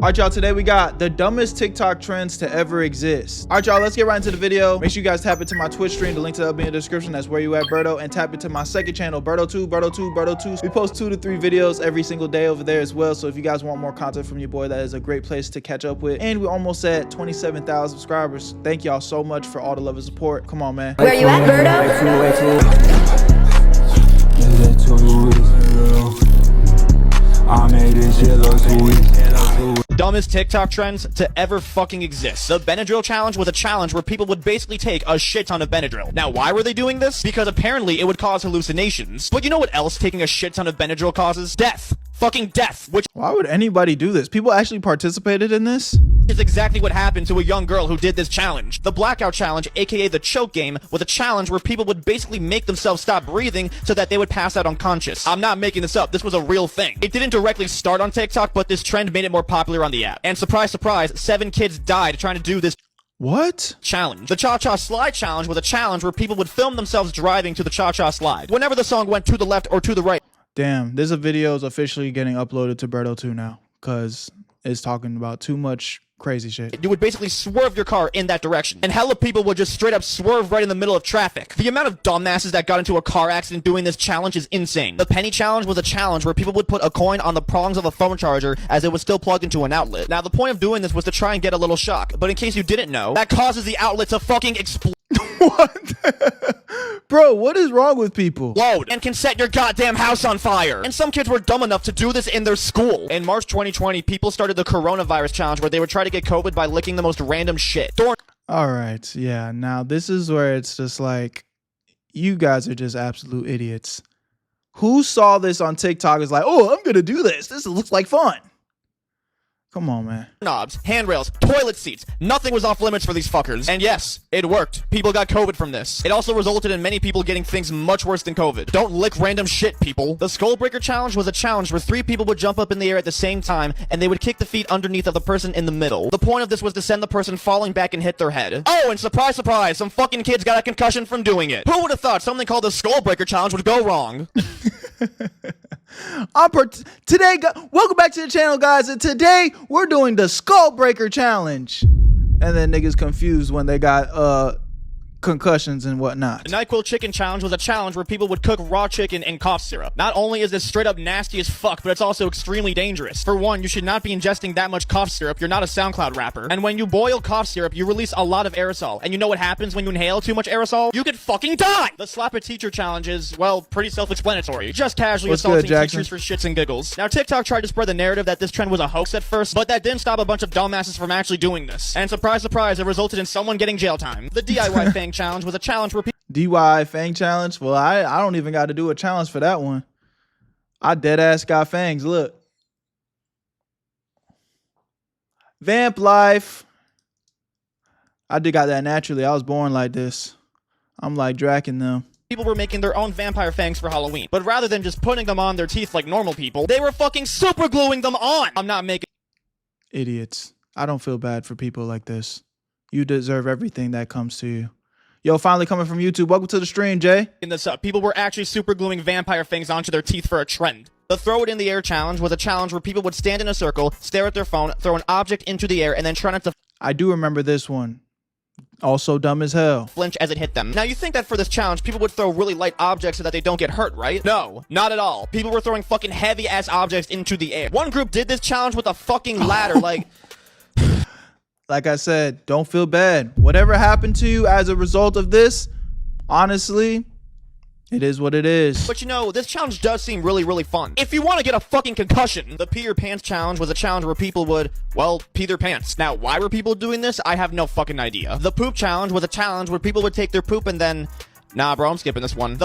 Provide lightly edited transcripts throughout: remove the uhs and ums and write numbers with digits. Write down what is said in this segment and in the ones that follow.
All right, y'all, today we got the dumbest TikTok trends to ever exist. All right, y'all, let's get right into the video. Make sure you guys tap into my Twitch stream. The link to that will be in the description. That's Whereyouatberto. And tap into my second channel, Berto2. We post 2 to 3 videos every single day over there as well. So if you guys want more content from your boy, that is a great place to catch up with. And we're almost at 27,000 subscribers. Thank y'all so much for all the love and support. Come on, man. Where you at, Berto? I made this shit look sweet. Dumbest TikTok trends to ever fucking exist. The Benadryl challenge was a challenge where people would basically take a shit ton of Benadryl. Now, why were they doing this? Because apparently it would cause hallucinations. But you know what else taking a shit ton of Benadryl causes? Death. Fucking death. Which Why would anybody do this? People actually participated in this? is exactly what happened to a young girl who did this challenge. The blackout challenge, aka the choke game, was a challenge where people would basically make themselves stop breathing so that they would pass out unconscious. I'm not making this up. This was a real thing. It didn't directly start on TikTok, but this trend made it more popular on the app. And surprise, surprise, 7 kids died trying to do this What? challenge. The Cha-Cha Slide challenge was a challenge where people would film themselves driving to the Cha-Cha Slide. Whenever the song went to the left or to the right, Damn, this video is officially getting uploaded to Berto2 now because it's talking about too much crazy shit. you would basically swerve your car in that direction. And hella people would just straight up swerve right in the middle of traffic. The amount of dumbasses that got into a car accident doing this challenge is insane. The penny challenge was a challenge where people would put a coin on the prongs of a phone charger as it was still plugged into an outlet. Now, the point of doing this was to try and get a little shock. But in case you didn't know, that causes the outlet to fucking explode. What? Bro, what is wrong with people? And can set your goddamn house on fire. And some kids were dumb enough to do this in their school. In March 2020, people started the coronavirus challenge where they would try to get COVID by licking the most random shit. All right, yeah, now this is where it's just like, you guys are just absolute idiots. Who saw this on TikTok is like, oh, I'm gonna do this. This looks like fun. Come on, man. Knobs, handrails, toilet seats. Nothing was off limits for these fuckers. And yes, it worked. People got COVID from this. It also resulted in many people getting things much worse than COVID. Don't lick random shit, people. The Skull Breaker challenge was a challenge where 3 people would jump up in the air at the same time, and they would kick the feet underneath of the person in the middle. The point of this was to send the person falling back and hit their head. Oh, and surprise, surprise, some fucking kids got a concussion from doing it. Who would have thought something called the Skull Breaker challenge would go wrong? Welcome back to the channel, guys, and today we're doing the Skull Breaker challenge. And then niggas confused when they got concussions and whatnot. The NyQuil chicken challenge was a challenge where people would cook raw chicken in cough syrup. Not only is this straight up nasty as fuck, but it's also extremely dangerous. For one, you should not be ingesting that much cough syrup. You're not a SoundCloud rapper. And when you boil cough syrup, you release a lot of aerosol. And you know what happens when you inhale too much aerosol? You could fucking die! The Slap a Teacher challenge is, well, pretty self-explanatory. Just casually assaulting teachers for shits and giggles. Now, TikTok tried to spread the narrative that this trend was a hoax at first, but that didn't stop a bunch of dumbasses from actually doing this. And surprise, surprise, it resulted in someone getting jail time. The DIY Fang challenge was a challenge where people DIY Fang challenge? Well, I don't even got to do a challenge for that one. I dead ass got fangs. Look. Vamp life. I got that naturally. I was born like this. I'm like Draken them. People were making their own vampire fangs for Halloween. But rather than just putting them on their teeth like normal people, they were fucking super gluing them on. I'm not making idiots. I don't feel bad for people like this. You deserve everything that comes to you. Yo, finally coming from YouTube. Welcome to the stream, Jay. this up. People were actually super gluing vampire fangs onto their teeth for a trend. The Throw It in the Air challenge was a challenge where people would stand in a circle, stare at their phone, throw an object into the air, and then try not to I do remember this one. Also dumb as hell. flinch as it hit them. Now, you think that for this challenge, people would throw really light objects so that they don't get hurt, right? No, not at all. People were throwing fucking heavy-ass objects into the air. One group did this challenge with a fucking ladder, Like I said, don't feel bad. Whatever happened to you as a result of this, honestly, it is what it is. But you know, this challenge does seem really, really fun. If you want to get a fucking concussion, the Pee Your Pants challenge was a challenge where people would, well, pee their pants. Now, why were people doing this? I have no fucking idea. The Poop challenge was a challenge where people would take their poop and then... Nah, bro, I'm skipping this one.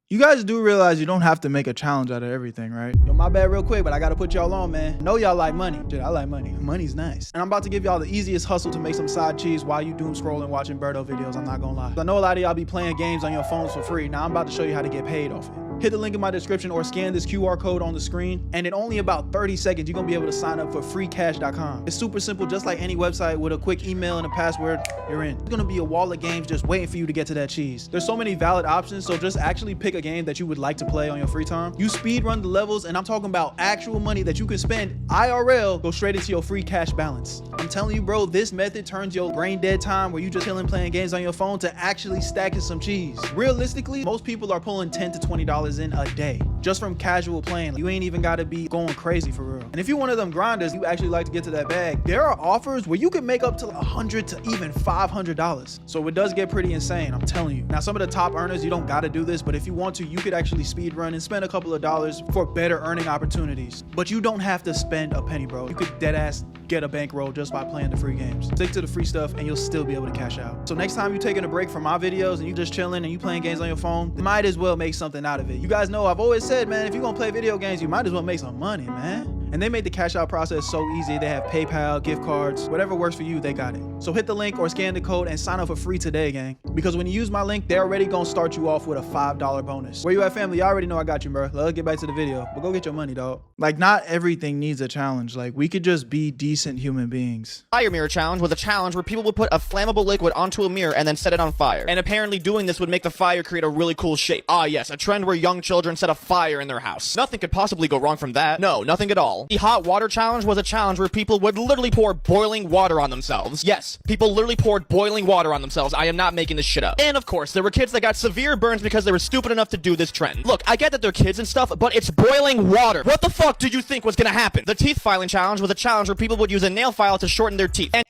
You guys do realize you don't have to make a challenge out of everything, right? Yo, my bad real quick, but I gotta put y'all on, man. I know y'all like money. Shit, I like money. Money's nice. And I'm about to give y'all the easiest hustle to make some side cheese while you doom scrolling watching Berto videos, I'm not gonna lie. I know a lot of y'all be playing games on your phones for free. Now I'm about to show you how to get paid off it. Hit the link in my description or scan this QR code on the screen, and in only about 30 seconds, you're gonna be able to sign up for freecash.com. It's super simple, just like any website with a quick email and a password, you're in. It's gonna be a wall of games just waiting for you to get to that cheese. There's so many valid options, so just actually pick a game that you would like to play on your free time. You speed run the levels, and I'm talking about actual money that you can spend IRL, go straight into your free cash balance. I'm telling you, bro, this method turns your brain dead time where you just chilling playing games on your phone to actually stacking some cheese. Realistically, most people are pulling $10 to $20 in a day just from casual playing. You ain't even gotta be going crazy for real. And if you're one of them grinders, you actually like to get to that bag, there are offers where you can make up to $100 to even $500. So it does get pretty insane, I'm telling you. Now, some of the top earners, you don't gotta do this, but if you want to, you could actually speed run and spend a couple of dollars for better earning opportunities. But you don't have to spend a penny, bro. You could dead ass get a bankroll just by playing the free games. Stick to the free stuff and you'll still be able to cash out. So next time you're taking a break from my videos and you just chilling and you playing games on your phone, you might as well make something out of it. You guys know I've always said, man, if you're gonna play video games, you might as well make some money, man. And they made the cash out process so easy. They have PayPal, gift cards, whatever works for you, they got it. So hit the link or scan the code and sign up for free today, gang. Because when you use my link, they're already gonna start you off with a $5 bonus. Where you at, family? I already know I got you, bro. Let's get back to the video, but go get your money, dog. Like, not everything needs a challenge. Like, we could just be decent human beings. Fire mirror challenge was a challenge where people would put a flammable liquid onto a mirror and then set it on fire. And apparently doing this would make the fire create a really cool shape. Ah, yes, a trend where young children set a fire in their house. Nothing could possibly go wrong from that. No, nothing at all. The hot water challenge was a challenge where people would literally pour boiling water on themselves. Yes, people literally poured boiling water on themselves. I am not making this shit up. And of course, there were kids that got severe burns because they were stupid enough to do this trend. Look, I get that they're kids and stuff, but it's boiling water. What the fuck do you think was gonna happen? The teeth filing challenge was a challenge where people would use a nail file to shorten their teeth. And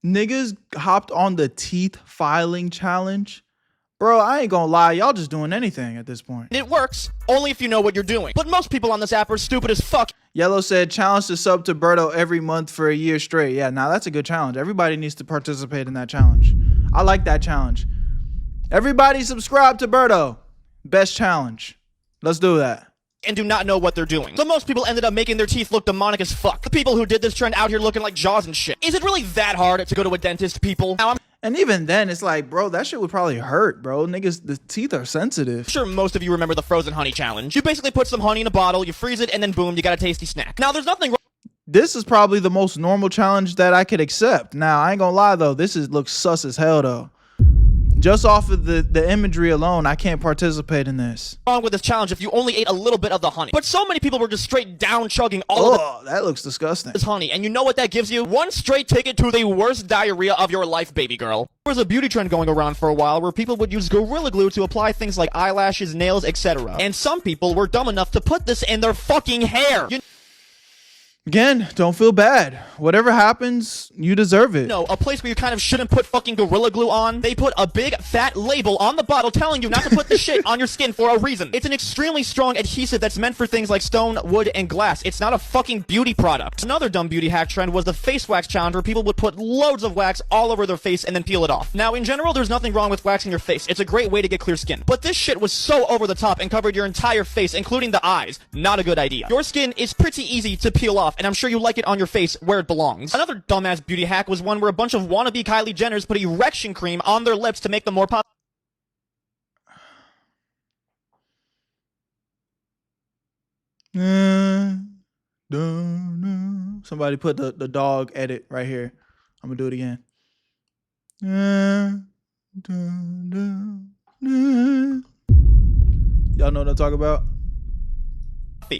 Niggas hopped on the teeth filing challenge. Bro, I ain't gonna lie, y'all just doing anything at this point. it works, only if you know what you're doing. But most people on this app are stupid as fuck. Yellow said, challenge to sub to Berto every month for a year straight. Yeah, now that's a good challenge. Everybody needs to participate in that challenge. I like that challenge. Everybody subscribe to Berto. Best challenge. Let's do that. And do not know what they're doing. So most people ended up making their teeth look demonic as fuck. The people who did this trend out here looking like Jaws and shit. Is it really that hard to go to a dentist, people? Now, And even then, it's like, bro, that shit would probably hurt, bro. Niggas, the teeth are sensitive. sure most of you remember the frozen honey challenge. You basically put some honey in a bottle, you freeze it, and then boom, you got a tasty snack. Now, there's nothing wrong. This is probably the most normal challenge that I could accept. Now, I ain't gonna lie, though. This looks sus as hell, though. Just off of the imagery alone, I can't participate in this. Wrong with this challenge if you only ate a little bit of the honey. But so many people were just straight down chugging all of Oh, that looks disgusting. this honey, and you know what that gives you? One straight ticket to the worst diarrhea of your life, baby girl. There was a beauty trend going around for a while where people would use Gorilla Glue to apply things like eyelashes, nails, etc. And some people were dumb enough to put this in their fucking hair. Again, don't feel bad. Whatever happens, you deserve it. No, a place where you kind of shouldn't put fucking Gorilla Glue on. They put a big fat label on the bottle telling you not to put this shit on your skin for a reason. It's an extremely strong adhesive that's meant for things like stone, wood, and glass. It's not a fucking beauty product. Another dumb beauty hack trend was the face wax challenge where people would put loads of wax all over their face and then peel it off. Now, in general, there's nothing wrong with waxing your face. It's a great way to get clear skin. But this shit was so over the top and covered your entire face, including the eyes. Not a good idea. Your skin is pretty easy to peel off, and I'm sure you like it on your face where it belongs. Another dumbass beauty hack was one where a bunch of wannabe Kylie Jenners put erection cream on their lips to make them more pop. Somebody put the dog edit right here. I'm gonna do it again. Y'all know what I'm talking about?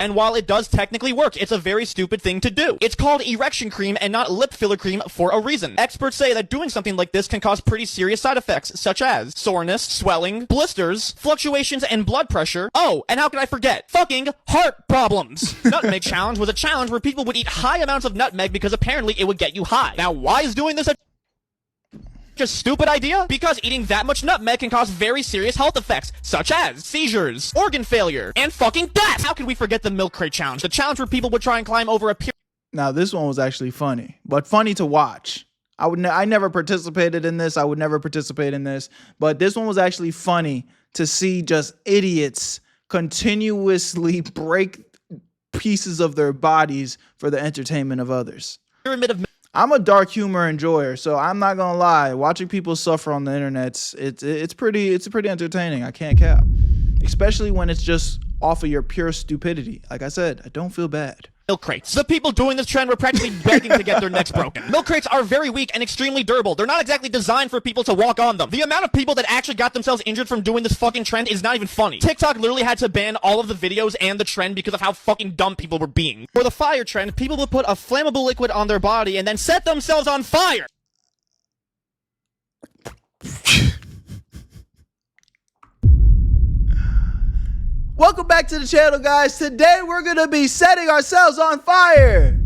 And while it does technically work, it's a very stupid thing to do. It's called erection cream and not lip filler cream for a reason. Experts say that doing something like this can cause pretty serious side effects, such as soreness, swelling, blisters, fluctuations in blood pressure. Oh, and how could I forget? Fucking heart problems. Nutmeg challenge was a challenge where people would eat high amounts of nutmeg because apparently it would get you high. Now, why is doing this a stupid idea? Because eating that much nutmeg can cause very serious health effects, such as seizures, organ failure, and fucking death. How could we forget the milk crate challenge? The challenge where people would try and climb over a pier. Now, this one was actually funny, but funny to watch. I never participated in this. I would never participate in this, but this one was actually funny to see just idiots continuously break pieces of their bodies for the entertainment of others. Pyramid of I'm a dark humor enjoyer, so I'm not gonna lie. Watching people suffer on the internet, it's pretty entertaining. I can't cap, especially when it's just off of your pure stupidity. Like I said, I don't feel bad. Milk crates. The people doing this trend were practically begging to get their necks broken. Milk crates are very weak and extremely durable. They're not exactly designed for people to walk on them. The amount of people that actually got themselves injured from doing this fucking trend is not even funny. TikTok literally had to ban all of the videos and the trend because of how fucking dumb people were being. For the fire trend, people would put a flammable liquid on their body and then set themselves on fire. Welcome back to the channel, guys. Today we're gonna be setting ourselves on fire.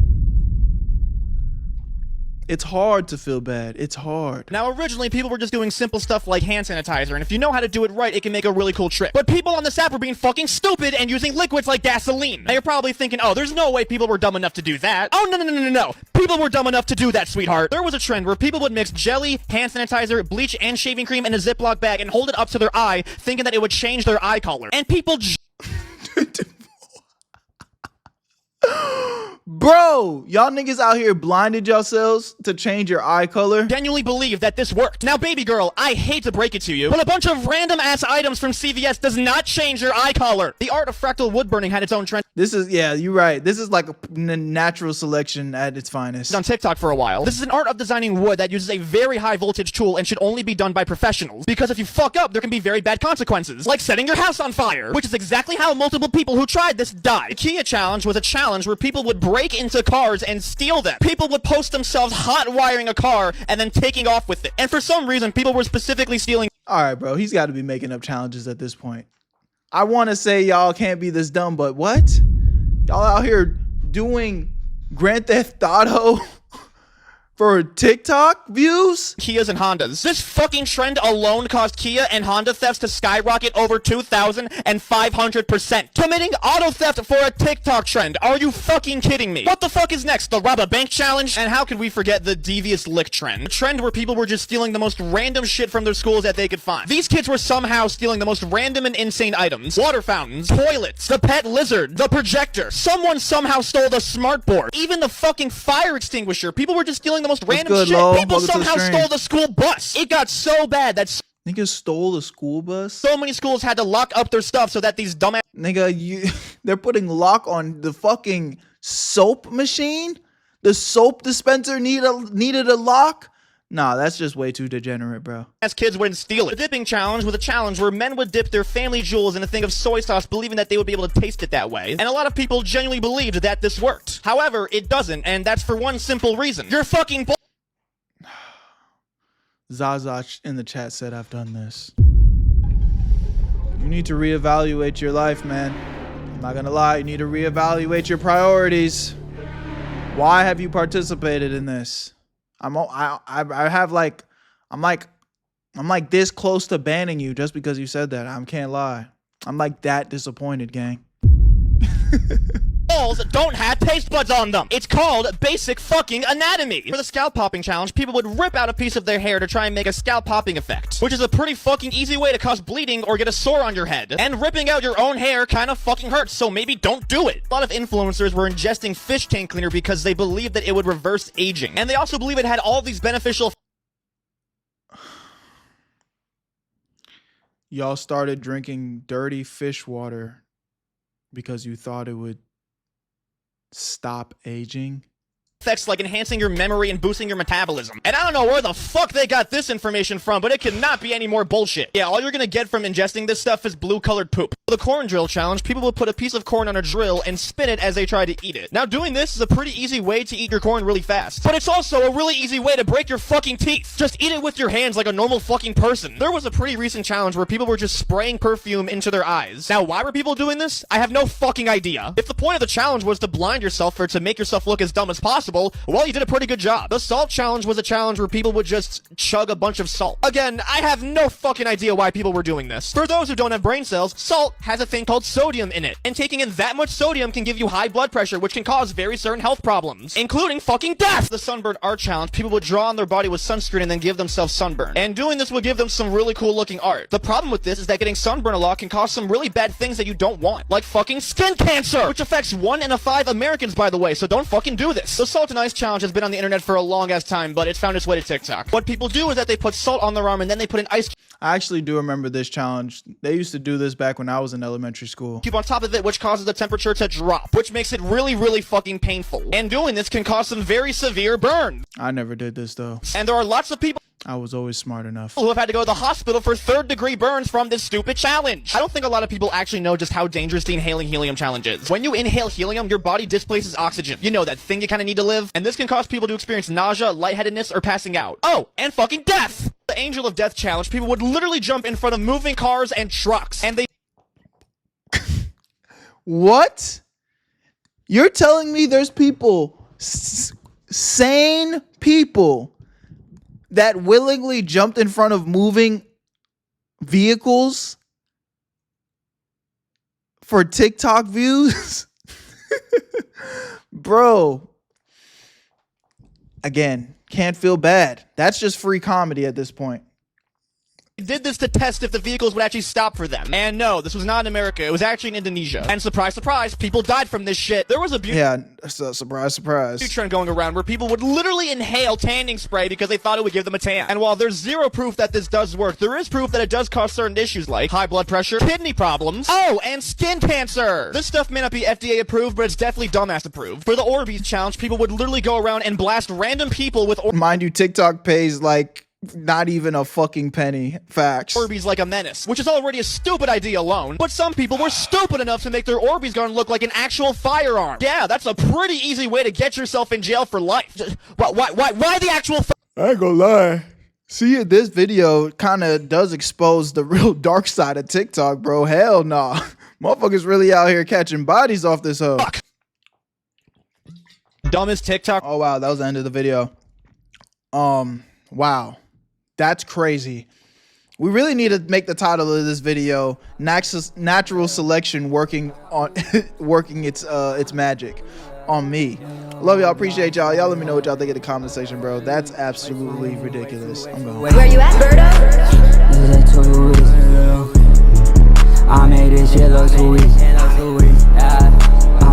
It's hard to feel bad. It's hard. Now, originally, people were just doing simple stuff like hand sanitizer, and if you know how to do it right, it can make a really cool trick. But people on this app were being fucking stupid and using liquids like gasoline. Now, you're probably thinking, oh, there's no way people were dumb enough to do that. Oh, no. People were dumb enough to do that, sweetheart. There was a trend where people would mix jelly, hand sanitizer, bleach, and shaving cream in a Ziploc bag and hold it up to their eye, thinking that it would change their eye color. And people Bro, y'all niggas out here blinded yourselves to change your eye color? genuinely believe that this worked. Now, baby girl, I hate to break it to you, but a bunch of random ass items from CVS does not change your eye color. The art of fractal wood burning had its own trend. This is, yeah, you're right. This is like a natural selection at its finest. On TikTok for a while. This is an art of designing wood that uses a very high voltage tool and should only be done by professionals. Because if you fuck up, there can be very bad consequences, like setting your house on fire, which is exactly how multiple people who tried this died. The Kia challenge was a challenge where people would break into cars and steal them. People would post themselves hot wiring a car and then taking off with it. And for some reason, people were specifically stealing. All right, bro, he's got to be making up challenges at this point. I want to say y'all can't be this dumb, but what? Y'all out here doing Grand Theft Auto for TikTok views? Kias and Hondas. This fucking trend alone caused Kia and Honda thefts to skyrocket over 2,500%. Committing auto theft for a TikTok trend. Are you fucking kidding me? What the fuck is next? The rob a bank challenge? And how could we forget the devious lick trend? A trend where people were just stealing the most random shit from their schools that they could find. These kids were somehow stealing the most random and insane items. Water fountains, toilets, the pet lizard, the projector. Someone somehow stole the smartboard. Even the fucking fire extinguisher. People were just stealing the most random good, shit. Lo? People Welcome to the somehow stream. stole the school bus. It got so bad that Niggas stole the school bus? so many schools had to lock up their stuff so that these dumbass Nigga, they're putting lock on the fucking soap machine? The soap dispenser needed a lock? Nah, that's just way too degenerate, bro. kids wouldn't steal it. The dipping challenge was a challenge where men would dip their family jewels in a thing of soy sauce, believing that they would be able to taste it that way. And a lot of people genuinely believed that this worked. However, it doesn't, and that's for one simple reason. You're fucking bull. Zaza in the chat said I've done this. You need to reevaluate your life, man. I'm not gonna lie, you need to reevaluate your priorities. Why have you participated in this? I'm like this close to banning you just because you said that. I can't lie. I'm like that disappointed, gang. Balls don't have taste buds on them. It's called basic fucking anatomy. For the scalp popping challenge, people would rip out a piece of their hair to try and make a scalp popping effect, which is a pretty fucking easy way to cause bleeding or get a sore on your head. And ripping out your own hair kind of fucking hurts, so maybe don't do it. A lot of influencers were ingesting fish tank cleaner because they believed that it would reverse aging. And they also believe it had all these beneficial. Y'all started drinking dirty fish water because you thought it would stop aging? Effects like enhancing your memory and boosting your metabolism. And I don't know where the fuck they got this information from, but it cannot be any more bullshit. Yeah, all you're gonna get from ingesting this stuff is blue-colored poop. For the corn drill challenge, people will put a piece of corn on a drill and spin it as they try to eat it. Now, doing this is a pretty easy way to eat your corn really fast, but it's also a really easy way to break your fucking teeth. Just eat it with your hands like a normal fucking person. There was a pretty recent challenge where people were just spraying perfume into their eyes. Now, why were people doing this? I have no fucking idea. If the point of the challenge was to blind yourself or to make yourself look as dumb as possible, well, you did a pretty good job. The salt challenge was a challenge where people would just chug a bunch of salt. Again, I have no fucking idea why people were doing this. For those who don't have brain cells, salt has a thing called sodium in it, and taking in that much sodium can give you high blood pressure, which can cause very certain health problems, including fucking death. The sunburn art challenge, people would draw on their body with sunscreen and then give themselves sunburn, and doing this would give them some really cool looking art. The problem with this is that getting sunburn a lot can cause some really bad things that you don't want, like fucking skin cancer, which affects 1 in 5 Americans, by the way, so don't fucking do this. The salt salt and ice challenge has been on the internet for a long ass time, but it's found its way to TikTok. What people do is that they put salt on their arm and then they put an ice I actually do remember this challenge. They used to do this back when I was in elementary school. cube on top of it, which causes the temperature to drop, which makes it really, really fucking painful. And doing this can cause some very severe burns. I never did this though. And there are lots of people I was always smart enough. who have had to go to the hospital for third-degree burns from this stupid challenge. I don't think a lot of people actually know just how dangerous the inhaling helium challenge is. When you inhale helium, your body displaces oxygen. You know, that thing you kind of need to live. And this can cause people to experience nausea, lightheadedness, or passing out. Oh, and fucking death! The Angel of Death challenge, people would literally jump in front of moving cars and trucks. And they... What? You're telling me there's people, sane people, that willingly jumped in front of moving vehicles for TikTok views? Bro. Again, can't feel bad. That's just free comedy at this point. did this to test if the vehicles would actually stop for them. And no, this was not in America. It was actually in Indonesia. And surprise, surprise, people died from this shit. There was a surprise, surprise. trend going around where people would literally inhale tanning spray because they thought it would give them a tan. And while there's zero proof that this does work, there is proof that it does cause certain issues like high blood pressure, kidney problems, and skin cancer. This stuff may not be FDA approved, but it's definitely dumbass approved. For the Orbeez challenge, people would literally go around and blast random people with Mind you, TikTok pays like not even a fucking penny. Facts. Orbeez like a menace, which is already a stupid idea alone. But some people were stupid enough to make their Orbeez gun look like an actual firearm. Yeah, that's a pretty easy way to get yourself in jail for life. Why the actual I ain't gonna lie. See, this video kind of does expose the real dark side of TikTok, bro. Hell nah. Motherfuckers really out here catching bodies off this hoe. fuck? Dumbest TikTok. Oh, wow. That was the end of the video. Wow. That's crazy. We really need to make the title of this video natural selection working on working its magic on me. Love y'all, appreciate y'all. Y'all let me know what y'all think in the comment section, bro. That's absolutely ridiculous. I'm going. Where you at, Berto? I made this shit look too easy.